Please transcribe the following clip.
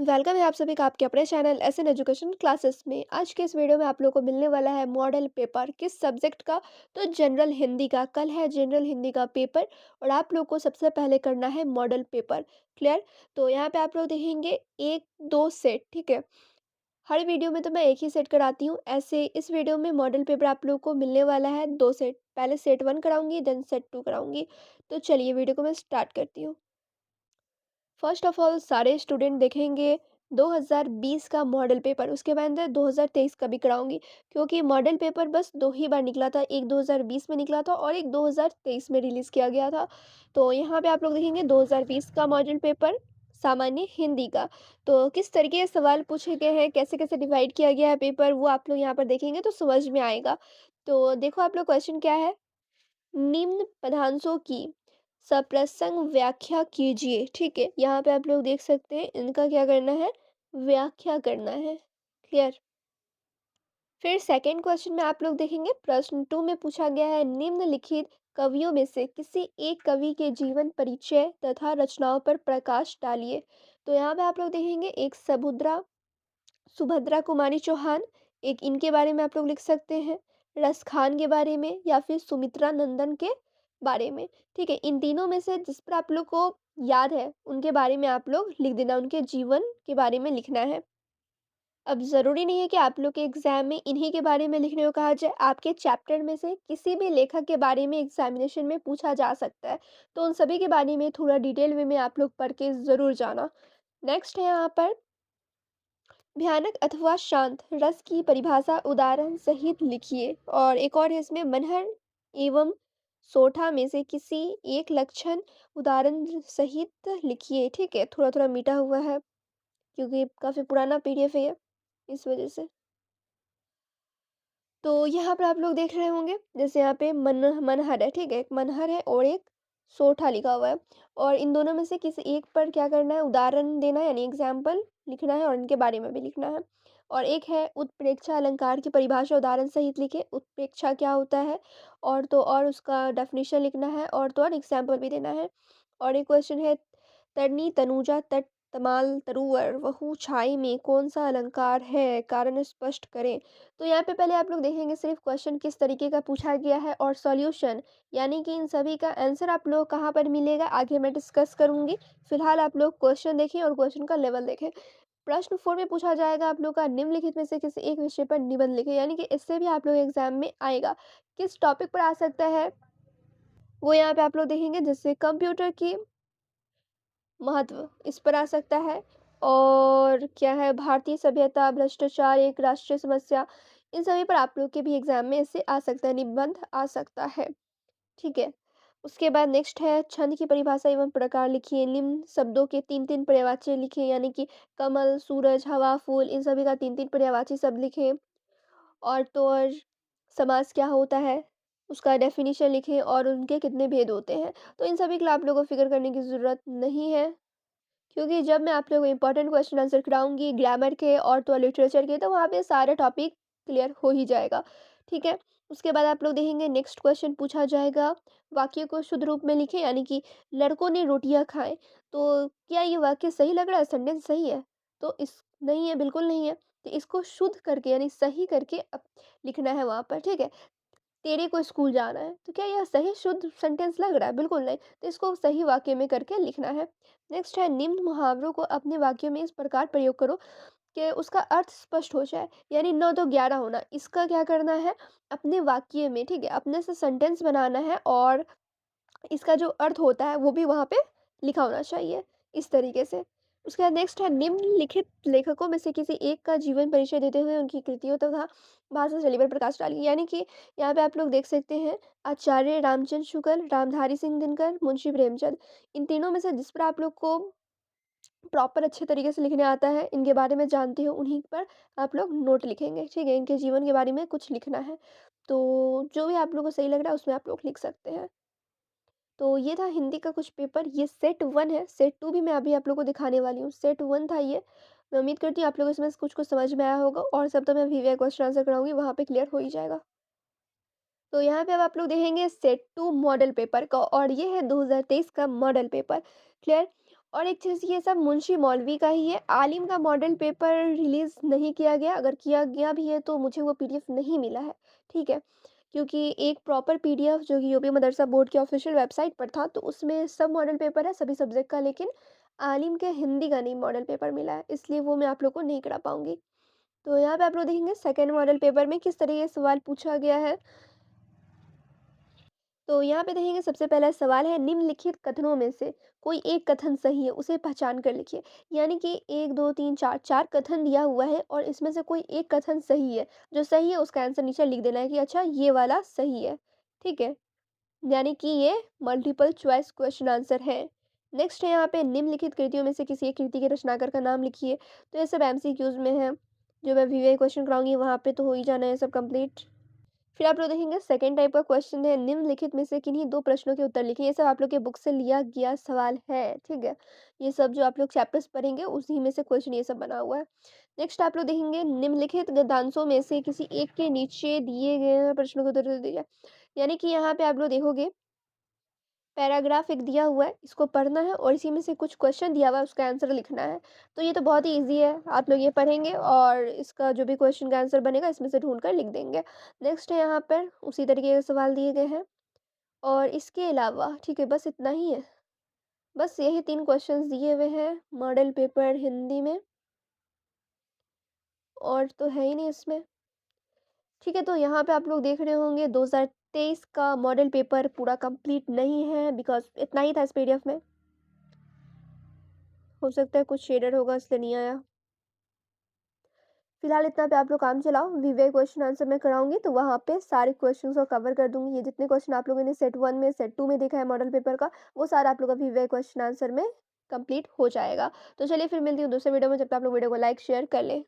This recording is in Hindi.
वेलकम है आप सभी का आपके अपने चैनल एसएन एजुकेशन क्लासेस में। आज के इस वीडियो में आप लोगों को मिलने वाला है मॉडल पेपर किस सब्जेक्ट का। तो जनरल हिंदी का कल है जनरल हिंदी का पेपर और आप लोग को सबसे पहले करना है मॉडल पेपर। क्लियर। तो यहाँ पे आप लोग देखेंगे एक दो सेट, ठीक है। हर वीडियो में तो मैं एक ही सेट कराती हूँ, ऐसे इस वीडियो में मॉडल पेपर आप लोग को मिलने वाला है दो सेट। पहले सेट 1 कराऊंगी देन सेट 2 कराऊंगी। तो चलिए वीडियो को मैं स्टार्ट करती हूँ। फर्स्ट ऑफ ऑल सारे स्टूडेंट देखेंगे 2020 का मॉडल पेपर, उसके बाद 2023 का भी कराऊंगी, क्योंकि मॉडल पेपर बस दो ही बार निकला था, एक 2020 में निकला था और एक 2023 में रिलीज़ किया गया था। तो यहाँ पे आप लोग देखेंगे 2020 का मॉडल पेपर सामान्य हिंदी का। तो किस तरीके के सवाल पूछे गए हैं, कैसे कैसे डिवाइड किया गया है पेपर, वो आप लोग यहाँ पर देखेंगे तो समझ में आएगा। तो देखो आप लोग क्वेश्चन क्या है। निम्न पदांशों की सप्रसंग व्याख्या कीजिए, ठीक है। यहाँ पे आप लोग देख सकते हैं इनका क्या करना है, व्याख्या करना है। क्लियर। फिर सेकंड क्वेश्चन में आप लोग देखेंगे प्रश्न 2 में पूछा गया है निम्नलिखित कवियों में से किसी एक कवि के जीवन परिचय तथा रचनाओं पर प्रकाश डालिए। तो यहाँ पे आप लोग देखेंगे एक सुभद्रा सुभद्रा कुमारी चौहान, एक इनके बारे में आप लोग लिख सकते हैं, रस खान के बारे में या फिर सुमित्रा नंदन के बारे में। ठीक है, इन तीनों में से जिस पर आप लोग को याद है उनके बारे में आप लोग लिख देना, उनके जीवन के बारे में लिखना है। अब ज़रूरी नहीं है कि आप लोग के एग्ज़ाम में इन्हीं के बारे में लिखने को कहा जाए, आपके चैप्टर में से किसी भी लेखक के बारे में एग्जामिनेशन में पूछा जा सकता है। तो उन सभी के बारे में थोड़ा डिटेल वे में आप लोग पढ़ के ज़रूर जाना। नेक्स्ट है यहाँ पर भयानक अथवा शांत रस की परिभाषा उदाहरण सहित लिखिए। और एक और है इसमें मनहर एवं सोठा में से किसी एक लक्षण उदाहरण सहित लिखिए। ठीक है, थोड़ा थोड़ा मीठा हुआ है क्योंकि काफ़ी पुराना पीडीएफ है ये, इस वजह से। तो यहाँ पर आप लोग देख रहे होंगे जैसे यहाँ पे मनहर है, ठीक है, एक मनहर है और एक सोठा लिखा हुआ है। और इन दोनों में से किसी एक पर क्या करना है, उदाहरण देना है यानी एग्जाम्पल लिखना है और इनके बारे में भी लिखना है। और एक है उत्प्रेक्षा अलंकार की परिभाषा उदाहरण सहित लिखे, उत्प्रेक्षा क्या होता है और तो और उसका डेफिनेशन लिखना है और तो और एग्जाम्पल भी देना है। और एक क्वेश्चन है तरनी तनुजा तट तमाल तरुवर वहु छाई में कौन सा अलंकार है, कारण स्पष्ट करें। तो यहाँ पे पहले आप लोग देखेंगे सिर्फ क्वेश्चन किस तरीके का पूछा गया है और सॉल्यूशन, यानी कि इन सभी का आंसर आप लोग कहाँ पर मिलेगा आगे मैं डिस्कस करूंगी। फिलहाल आप लोग क्वेश्चन देखें और क्वेश्चन का लेवल देखें। प्रश्न 4 में पूछा जाएगा आप लोग का निम्नलिखित में से किसी एक विषय पर निबंध लिखें, यानी कि इससे भी आप लोग एग्जाम में आएगा। किस टॉपिक पर आ सकता है वो यहाँ पे आप लोग देखेंगे, जैसे कंप्यूटर की महत्व इस पर आ सकता है। और क्या है, भारतीय सभ्यता भ्रष्टाचार एक राष्ट्रीय समस्या, इन सभी पर आप लोग के भी एग्जाम में इससे आ सकता है, निबंध आ सकता है। ठीक है। उसके बाद नेक्स्ट है छंद की परिभाषा एवं प्रकार लिखिए, निम्न शब्दों के तीन तीन पर्यायवाची लिखिए, यानी कि कमल सूरज हवा फूल इन सभी का तीन तीन पर्यायवाची शब्द लिखें। और तो और समास क्या होता है उसका डेफिनेशन लिखें और उनके कितने भेद होते हैं। तो इन सभी के लिए आप लोगों को फिक्र करने की ज़रूरत नहीं है, क्योंकि जब मैं आप लोगों को इंपॉर्टेंट क्वेश्चन आंसर कराऊंगी ग्रामर के और तो लिटरेचर के, तो वहाँ पे सारे टॉपिक क्लियर हो ही जाएगा। ठीक है। उसके बाद आप लोग देखेंगे नेक्स्ट क्वेश्चन पूछा जाएगा वाक्य को शुद्ध रूप में लिखें, यानी कि लड़कों ने रोटियां खाएं। तो क्या ये वाक्य सही लग रहा है, सेंटेंस सही है? तो इस नहीं है, बिल्कुल नहीं है। तो इसको शुद्ध करके यानी सही करके लिखना है वहाँ पर। ठीक है। तेरे को स्कूल जाना है, तो क्या यह सही शुद्ध सेंटेंस लग रहा है? बिल्कुल नहीं। तो इसको सही वाक्य में करके लिखना है। नेक्स्ट है निम्न मुहावरों को अपने वाक्यों में इस प्रकार प्रयोग करो कि उसका अर्थ स्पष्ट हो जाए, यानी 9 तो 11 होना, इसका क्या करना है अपने वाक्य में, ठीक है, अपने से सेंटेंस बनाना है और इसका जो अर्थ होता है वो भी वहाँ पे लिखा होना चाहिए इस तरीके से। उसके बाद नेक्स्ट है निम्नलिखित लेखकों में से किसी एक का जीवन परिचय देते हुए उनकी कृतियों तथा भाषा शैली पर प्रकाश डालिए, यानी कि यहाँ पे आप लोग देख सकते हैं आचार्य रामचंद्र शुक्ल, रामधारी सिंह दिनकर, मुंशी प्रेमचंद, इन तीनों में से जिस पर आप लोग को प्रॉपर अच्छे तरीके से लिखने आता है, इनके बारे में जानते हो, उन्हीं पर आप लोग नोट लिखेंगे। ठीक है, इनके जीवन के बारे में कुछ लिखना है। तो जो भी आप लोग को सही लग रहा है उसमें आप लोग लिख सकते हैं। तो ये था हिंदी का कुछ पेपर, ये सेट 1 है, सेट 2 भी मैं अभी आप लोगों को दिखाने वाली हूँ। सेट 1 था ये। मैं उम्मीद करती हूँ आप लोगों को इसमें से कुछ-कुछ समझ में आया होगा और सब तो मैं वीवीआई क्वेश्चन आंसर कराऊँगी, वहाँ पे क्लियर हो ही जाएगा। तो यहाँ पे अब आप लोग देखेंगे सेट 2 मॉडल पेपर का और ये है 2023 का मॉडल पेपर। क्लियर? और एक चीज़ ये सब मुंशी मौलवी का ही है, आलिम का मॉडल पेपर रिलीज़ नहीं किया गया, अगर किया गया भी है तो मुझे वो पीडीएफ नहीं मिला है, ठीक है? क्योंकि एक प्रॉपर पीडीएफ जो कि यूपी मदरसा बोर्ड की ऑफ़िशियल वेबसाइट पर था, तो उसमें सब मॉडल पेपर है सभी सब्जेक्ट का, लेकिन आलिम के हिंदी का नहीं मॉडल पेपर मिला है, इसलिए वो मैं आप लोग को नहीं करा पाऊँगी। तो यहाँ पे आप लोग देखेंगे सेकंड मॉडल पेपर में किस तरह ये सवाल पूछा गया है। तो यहाँ पे देखेंगे सबसे पहला सवाल है, निम्नलिखित कथनों में से कोई एक कथन सही है, उसे पहचान कर लिखिए। यानी कि 1, 2, 3, 4 4 कथन दिया हुआ है और इसमें से कोई एक कथन सही है। जो सही है उसका आंसर नीचे लिख देना है कि अच्छा ये वाला सही है। ठीक है? यानी कि ये मल्टीपल चॉइस क्वेश्चन आंसर है। नेक्स्ट है यहाँ पे, निम्नलिखित कृतियों में से किसी एक कृति के रचनाकार का नाम लिखिए। तो ये सब एमसीक्यूज़ में है। जो मैं वीवीआई क्वेश्चन कराऊँगी वहाँ पे तो हो ही जाना है सब कंप्लीट। फिर आप लोग देखेंगे सेकंड टाइप का क्वेश्चन है, निम्नलिखित में से किन्हीं 2 प्रश्नों के उत्तर लिखिए। ये सब आप लोग के बुक से लिया गया सवाल है, ठीक है? ये सब जो आप लोग चैप्टर्स पढ़ेंगे उसी में से क्वेश्चन ये सब बना हुआ है। नेक्स्ट आप लोग देखेंगे, निम्नलिखित गद्यांशों में से किसी एक के नीचे दिए गए प्रश्नों के उत्तर दीजिए। यानी कि यहाँ पे आप लोग देखोगे पैराग्राफ एक दिया हुआ है, इसको पढ़ना है और इसी में से कुछ क्वेश्चन दिया हुआ है, उसका आंसर लिखना है। तो ये तो बहुत ही ईज़ी है, आप लोग ये पढ़ेंगे और इसका जो भी क्वेश्चन का आंसर बनेगा, इसमें से ढूँढ कर लिख देंगे। नेक्स्ट है यहाँ पर उसी तरीके के सवाल दिए गए हैं और इसके अलावा ठीक है, बस इतना ही है। बस यही 3 क्वेश्चंस दिए हुए हैं मॉडल पेपर हिंदी में और तो है ही नहीं इसमें। ठीक है, तो यहाँ पे आप लोग देख रहे होंगे 2023 का मॉडल पेपर पूरा कंप्लीट नहीं है बिकॉज़ इतना ही था इस पीडीएफ में। हो सकता है कुछ शेडेड होगा इसलिए नहीं आया। फिलहाल इतना पे आप लोग काम चलाओ, वीवीआई क्वेश्चन आंसर मैं कराऊँगी तो वहाँ पे सारे क्वेश्चंस को कवर कर दूँगी। ये जितने क्वेश्चन आप लोगों ने सेट 1 में, सेट 2 में देखा है मॉडल पेपर का, वो सारा आप लोग का वीवीआई क्वेश्चन आंसर में कंप्लीट हो जाएगा। तो चलिए फिर मिलती हूँ दूसरे वीडियो में, जब तक आप लोग वीडियो को लाइक, शेयर कर लें।